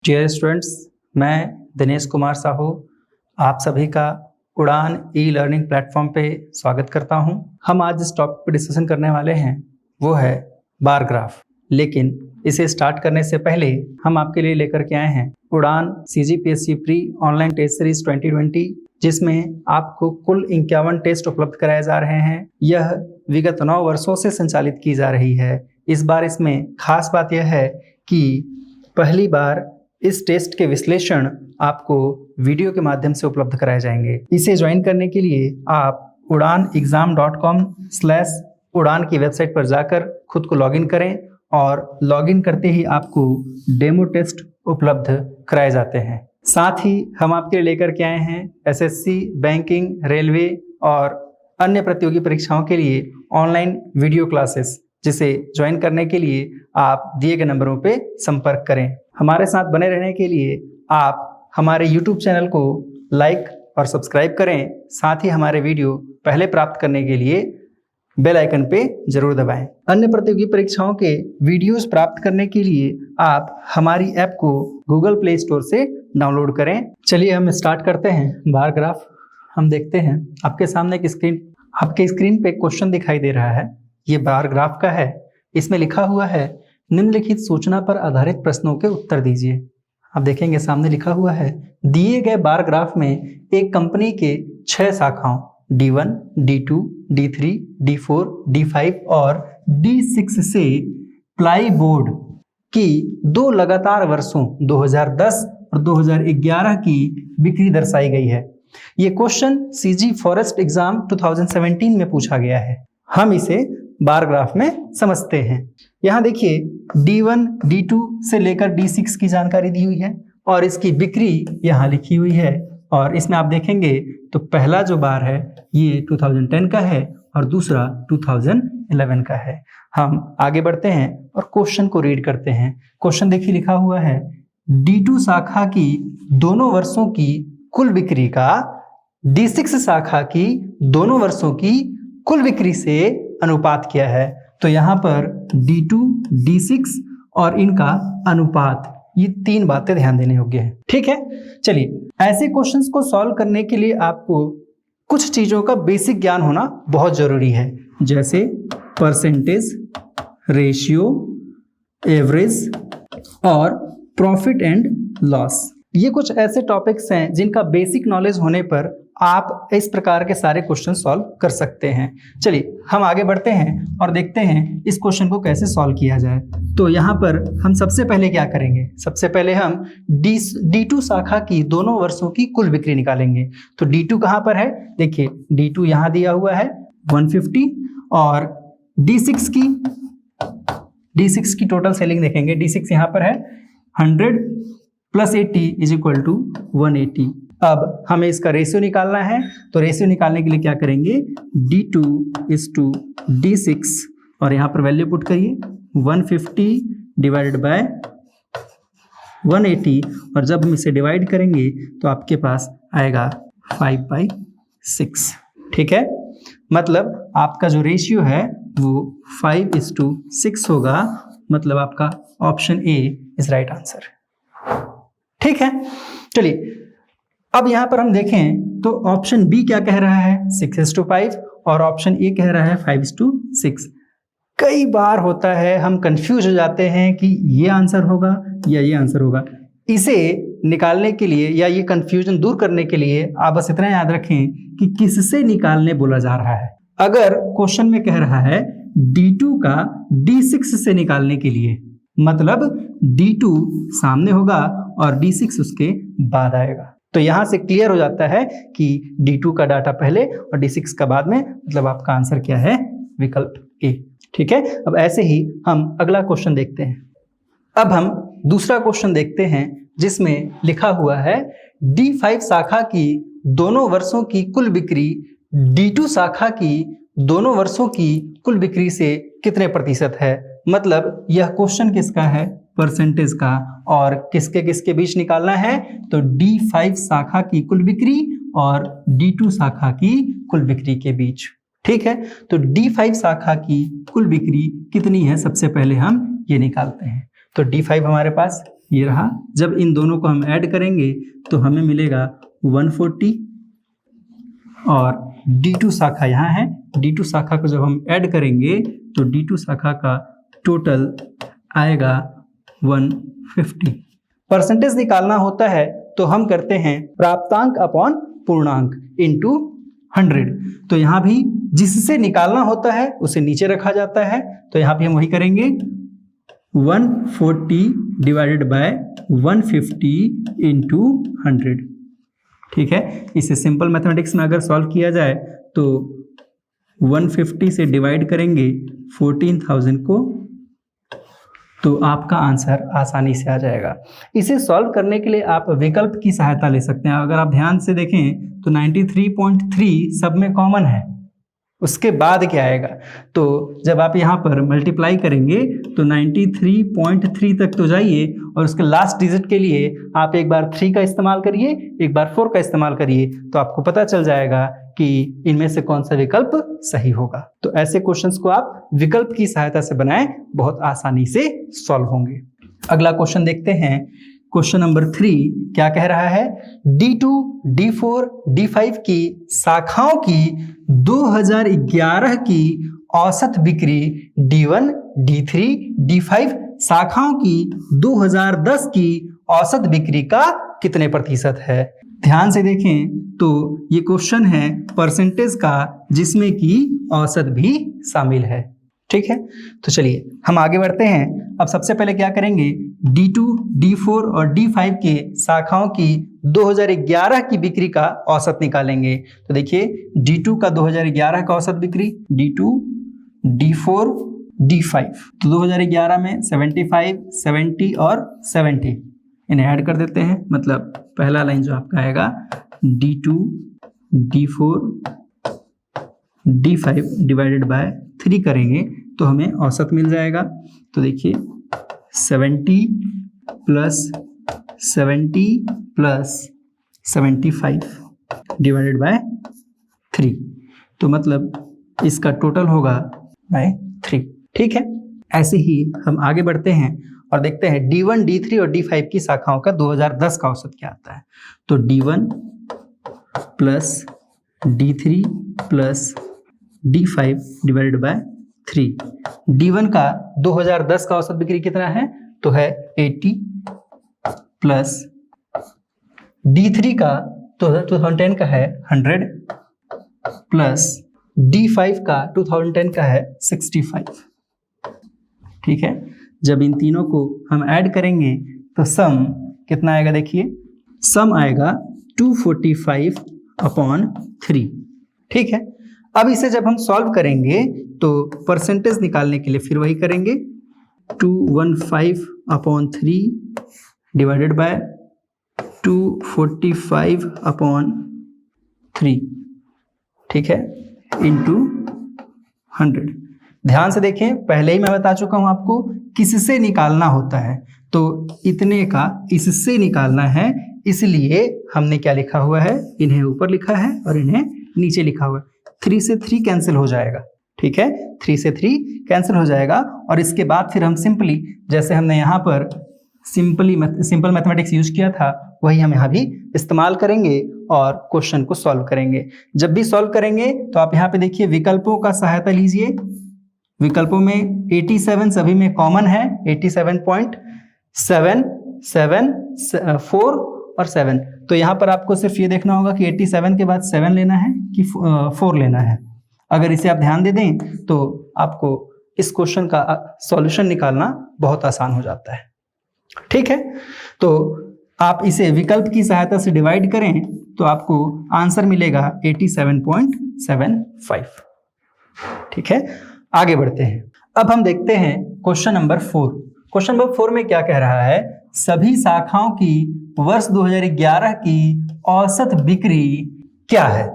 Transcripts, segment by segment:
Dear students, मैं दिनेश कुमार साहू आप सभी का उड़ान ई लर्निंग प्लेटफॉर्म पे स्वागत करता हूं। हम आज जिस टॉपिक पे डिस्कशन करने वाले हैं वो है बार ग्राफ। लेकिन इसे स्टार्ट करने से पहले हम आपके लिए लेकर के आए हैं Udaan CGPSC pre online test series 2020, जिसमें आपको कुल 51 टेस्ट उपलब्ध कराए जा रहे हैं। यह विगत 9 वर्षों से संचालित की जा रही है। इस बार इसमें खास बात यह है कि पहली बार इस टेस्ट के विश्लेषण आपको वीडियो के माध्यम से उपलब्ध कराए जाएंगे। इसे ज्वाइन करने के लिए आप udanexam.com/उड़ान की वेबसाइट पर जाकर खुद को लॉगिन करें और लॉगिन करते ही आपको डेमो टेस्ट उपलब्ध कराए जाते हैं। साथ ही हम आपके लिए लेकर के आए हैं SSC, बैंकिंग, रेलवे और अन्य प्रतियोगी परीक्षाओं के लिए ऑनलाइन वीडियो क्लासेस, जिसे ज्वाइन करने के लिए आप दिए गए नंबरों पे संपर्क करें। हमारे साथ बने रहने के लिए आप हमारे YouTube चैनल को लाइक और सब्सक्राइब करें। साथ ही हमारे वीडियो पहले प्राप्त करने के लिए बेल आइकन पे जरूर दबाएं। अन्य प्रतियोगी परीक्षाओं के वीडियोस प्राप्त करने के लिए आप हमारी ऐप को गूगल प्ले स्टोर से डाउनलोड करें। चलिए हम स्टार्ट करते हैं बार ग्राफ। हम देखते हैं आपके सामने एक स्क्रीन पे एक क्वेश्चन दिखाई दे रहा है। ये बार ग्राफ का है। इसमें लिखा हुआ है निम्नलिखित सूचना पर आधारित प्रश्नों के उत्तर दीजिए। आप देखेंगे सामने लिखा हुआ है दिए गए बार ग्राफ में एक कंपनी के 6 शाखाओं D1, D2, D3, D4, D5 और D6 से प्लाई बोर्ड की 2 लगातार वर्षों 2010 और 2011 की बिक्री दर्शाई गई है। ये क्वेश्चन CG फॉरेस्ट एग्जाम 2017 में पूछा गया है। हम इसे बार ग्राफ में समझते हैं। यहाँ देखिए D1, D2 से लेकर D6 की जानकारी दी हुई है और इसकी बिक्री यहाँ लिखी हुई है। और इसमें आप देखेंगे तो पहला जो बार है ये 2010 का है और दूसरा 2011 का है। हम आगे बढ़ते हैं और क्वेश्चन को रीड करते हैं। क्वेश्चन देखिए लिखा हुआ है D2 शाखा की दोनों वर्षों की कुल बिक्री का D6 शाखा की दोनों वर्षों की कुल बिक्री से अनुपात क्या है। तो यहाँ पर D2, D6 और इनका अनुपात, ये 3 बातें ध्यान देने योग्य है। ठीक है, चलिए ऐसे क्वेश्चंस को सॉल्व करने के लिए आपको कुछ चीजों का बेसिक ज्ञान होना बहुत जरूरी है, जैसे परसेंटेज, रेशियो, एवरेज और प्रॉफिट एंड लॉस। ये कुछ ऐसे टॉपिक्स हैं जिनका बेसिक नॉलेज होने पर आप इस प्रकार के सारे क्वेश्चन सॉल्व कर सकते हैं। चलिए हम आगे बढ़ते हैं और देखते हैं इस क्वेश्चन को कैसे सॉल्व किया जाए। तो यहाँ पर हम सबसे पहले क्या करेंगे, सबसे पहले हम D2 शाखा की दोनों वर्षों की कुल बिक्री निकालेंगे। तो D2 कहाँ पर है, देखिए D2 यहाँ दिया हुआ है 150 और D6 की टोटल सेलिंग देखेंगे। D6 यहाँ पर है 100 + 80 = 180। अब हमें इसका रेशियो निकालना है। तो रेशियो निकालने के लिए क्या करेंगे, D2 = D6 और यहाँ पर वैल्यू पुट करिए 150 / 180 और जब हम इसे डिवाइड करेंगे तो आपके पास आएगा 5/6। ठीक है, मतलब आपका जो रेशियो है वो 5:6 होगा। मतलब आपका option A is right answer. ठीक है, चलिए अब यहां पर हम देखें तो ऑप्शन B क्या कह रहा है 6:5 और ऑप्शन A कह रहा है 5:6। कई बार होता है हम कंफ्यूज हो जाते हैं कि ये आंसर होगा या ये आंसर होगा। इसे निकालने के लिए या ये कंफ्यूजन दूर करने के लिए आप बस इतना याद रखें कि किससे निकालने बोला जा रहा है। अगर क्वेश्चन में कह रहा है D2 का D6 से निकालने के लिए, मतलब D2 सामने होगा और D6 उसके बाद आएगा। तो यहां से क्लियर हो जाता है कि D2 का डाटा पहले और D6 का बाद में, मतलब आपका आंसर क्या है, विकल्प A। ठीक है, अब ऐसे ही हम अगला क्वेश्चन देखते हैं। अब हम दूसरा क्वेश्चन देखते हैं जिसमें लिखा हुआ है D5 शाखा की दोनों वर्षों की कुल बिक्री D2 शाखा की दोनों वर्षों की कुल बिक्री से कितने प्रतिशत है। मतलब यह क्वेश्चन किसका है, परसेंटेज का, और किसके किसके बीच निकालना है, तो D5 शाखा की कुल बिक्री और D2 शाखा की कुल बिक्री के बीच। ठीक है, तो D5 शाखा की कुल बिक्री कितनी है, सबसे पहले हम ये निकालते हैं। तो D5 हमारे पास ये रहा। जब इन दोनों को हम ऐड करेंगे तो हमें मिलेगा 140 और D2 शाखा यहाँ है, D2 शाखा को जब हम ऐड करेंगे तो D2 शाखा का टोटल आएगा 150। परसेंटेज निकालना होता है तो हम करते हैं प्राप्तांक अपॉन पूर्णांक इनटू 100। तो यहाँ भी जिससे निकालना होता है उसे नीचे रखा जाता है, तो यहाँ भी हम वही करेंगे 140 डिवाइडेड बाय 150 इंटू 100। ठीक है, इसे सिंपल मैथमेटिक्स में अगर सॉल्व किया जाए तो 150 से डिवाइड करेंगे 14,000 को तो आपका आंसर आसानी से आ जाएगा। इसे सॉल्व करने के लिए आप विकल्प की सहायता ले सकते हैं। अगर आप ध्यान से देखें तो 93.3 सब में कॉमन है, उसके बाद क्या आएगा, तो जब आप यहाँ पर मल्टीप्लाई करेंगे तो 93.3 तक तो जाइए और उसके लास्ट डिजिट के लिए आप एक बार 3 का इस्तेमाल करिए, एक बार 4 का इस्तेमाल करिए, तो आपको पता चल जाएगा कि इनमें से कौन सा विकल्प सही होगा। तो ऐसे क्वेश्चंस को आप विकल्प की सहायता से बनाएं, बहुत आसानी से सॉल्व होंगे। अगला क्वेश्चन देखते हैं। क्वेश्चन नंबर 3 क्या कह रहा है, D2, D4, D5 की शाखाओं की 2011 की औसत बिक्री D1, D3, D5 शाखाओं की 2010 की औसत बिक्री का कितने प्रतिशत है। ध्यान से देखें तो ये क्वेश्चन है परसेंटेज का, जिसमें कि औसत भी शामिल है। ठीक है, तो चलिए हम आगे बढ़ते हैं। अब सबसे पहले क्या करेंगे, D2, D4 और D5 के शाखाओं की 2011 की बिक्री का औसत निकालेंगे। तो देखिए D2 का 2011 का औसत बिक्री, D2, D4, D5, तो 2011 में 75, 70 और 70 इन्हें ऐड कर देते हैं। मतलब पहला लाइन जो आपका आएगा D2, D4, D5 divided by 3 करेंगे तो हमें औसत मिल जाएगा। तो देखिए 70 प्लस 70 प्लस 75 डिवाइडेड बाय 3, तो मतलब इसका टोटल होगा बाय 3। ठीक है, ऐसे ही हम आगे बढ़ते हैं और देखते हैं D1, D3 और D5 की शाखाओं का 2010 का औसत क्या आता है। तो D1 plus D3 plus D5 divided by 3। D1 का 2010 का औसत बिक्री कितना है, तो है 80 प्लस D3 का 2010 का है 100 प्लस D5 का 2010 का है 65। ठीक है, जब इन तीनों को हम ऐड करेंगे तो सम कितना आएगा, देखिए सम आएगा 245 अपॉन 3। ठीक है, अब इसे जब हम सॉल्व करेंगे तो परसेंटेज निकालने के लिए फिर वही करेंगे 215 अपॉन 3 डिवाइडेड बाय 245 अपॉन 3। ठीक है, इंटू 100। ध्यान से देखें, पहले ही मैं बता चुका हूं आपको किससे निकालना होता है, तो इतने का इससे निकालना है, इसलिए हमने क्या लिखा हुआ है, इन्हें ऊपर लिखा है और इन्हें नीचे लिखा हुआ है। 3 से 3 कैंसिल हो जाएगा। ठीक है, 3 से 3 कैंसिल हो जाएगा और इसके बाद फिर हम सिंपली, जैसे हमने यहाँ पर सिंपल मैथमेटिक्स यूज किया था, वही हम यहाँ भी इस्तेमाल करेंगे और क्वेश्चन को सॉल्व करेंगे। जब भी सॉल्व करेंगे तो आप यहाँ पे देखिए विकल्पों का सहायता लीजिए। विकल्पों में 87 सभी में कॉमन है, 87.7, 7, 4 और 7। तो यहाँ पर आपको सिर्फ ये देखना होगा कि 87 के बाद 7 लेना है कि 4 लेना है। अगर इसे आप ध्यान दे दें तो आपको इस क्वेश्चन का सॉल्यूशन निकालना बहुत आसान हो जाता है। ठीक है, तो आप इसे विकल्प की सहायता से डिवाइड करें तो आपको आंसर मिलेगा 87.75। ठीक है, आगे बढ़ते हैं। अब हम देखते हैं क्वेश्चन नंबर 4। क्वेश्चन नंबर 4 में क्या कह रहा है, सभी शाखाओं की वर्ष 2011 की औसत बिक्री क्या है।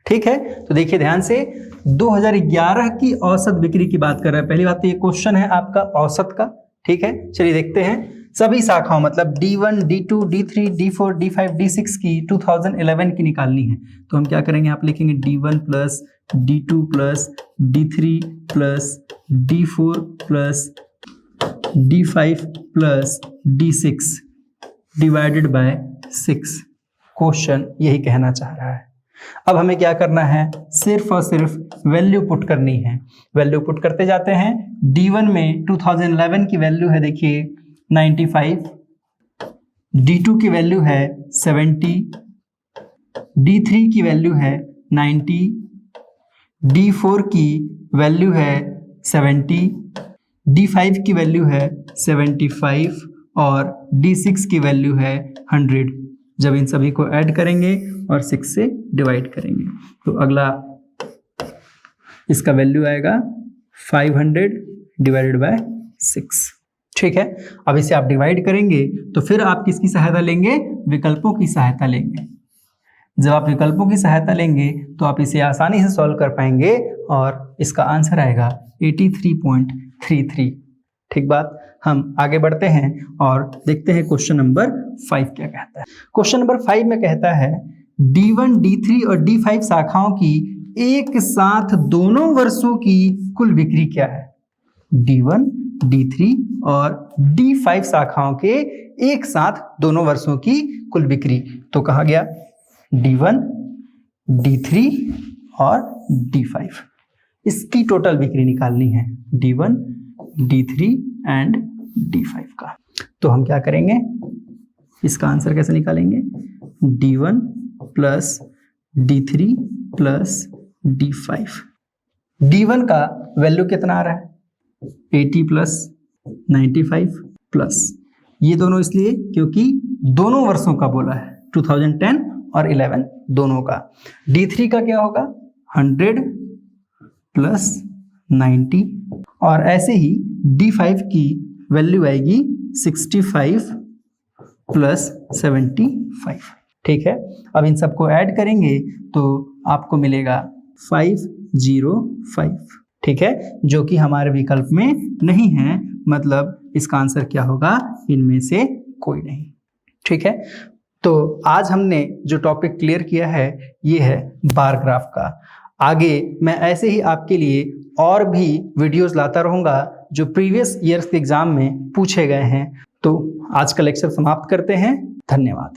ठीक है, तो देखिए ध्यान से, 2011 की औसत बिक्री की बात कर रहा है। पहली बात तो ये क्वेश्चन है आपका औसत का। ठीक है, चलिए देखते हैं। सभी शाखाओं मतलब D1, D2, D3, D4, D5, D6 की 2011 की निकालनी है। तो हम क्या करेंगे, आप लिखेंगे D1 plus D2 plus D3 plus D4 plus D5 plus D6 divided by 6। Question यही कहना चाह रहा है। अब हमें क्या करना है, सिर्फ और सिर्फ वैल्यू पुट करनी है। वैल्यू पुट करते जाते हैं। D1 में 2011 की वैल्यू है देखिए 95, D2 की वैल्यू है 70, D3 की वैल्यू है 90, D4 की वैल्यू है 70, D5 की वैल्यू है 75 और D6 की वैल्यू है 100। जब इन सभी को ऐड करेंगे और 6 से डिवाइड करेंगे तो अगला इसका वैल्यू आएगा 500 डिवाइडेड बाय 6। ठीक है, अब इसे आप डिवाइड करेंगे तो फिर आप किसकी सहायता लेंगे, विकल्पों की सहायता लेंगे। जब आप विकल्पों की सहायता लेंगे तो आप इसे आसानी से सॉल्व कर पाएंगे और इसका आंसर आएगा 83.33। ठीक बात, हम आगे बढ़ते हैं और देखते हैं क्वेश्चन नंबर 5 क्या कहता है। क्वेश्चन नंबर 5 में कहता है D1, D3 और D5 शाखाओं की एक साथ दोनों वर्षों की कुल बिक्री क्या है। D1, D3 और D5 शाखाओं के एक साथ दोनों वर्षों की कुल बिक्री। तो कहा गया D1, D3 और D5, इसकी टोटल बिक्री निकालनी है, D1, D3 एंड D5 का। तो हम क्या करेंगे, इसका आंसर कैसे निकालेंगे, D1 plus D3 plus D5। D1 का वैल्यू कितना आ रहा है, 80 प्लस 95 प्लस, ये दोनों इसलिए क्योंकि दोनों वर्षों का बोला है, 2010 और 11 दोनों का। D3 का क्या होगा, 100 प्लस 90 और ऐसे ही D5 की वैल्यू आएगी 65 प्लस 75। ठीक है, अब इन सबको ऐड करेंगे तो आपको मिलेगा 505। ठीक है, जो कि हमारे विकल्प में नहीं है, मतलब इसका आंसर क्या होगा, इनमें से कोई नहीं। ठीक है, तो आज हमने जो टॉपिक क्लियर किया है ये है बार ग्राफ का। आगे मैं ऐसे ही आपके लिए और भी वीडियोस लाता रहूँगा जो प्रीवियस ईयर्स के एग्जाम में पूछे गए हैं। तो आज का लेक्चर समाप्त करते हैं। धन्यवाद।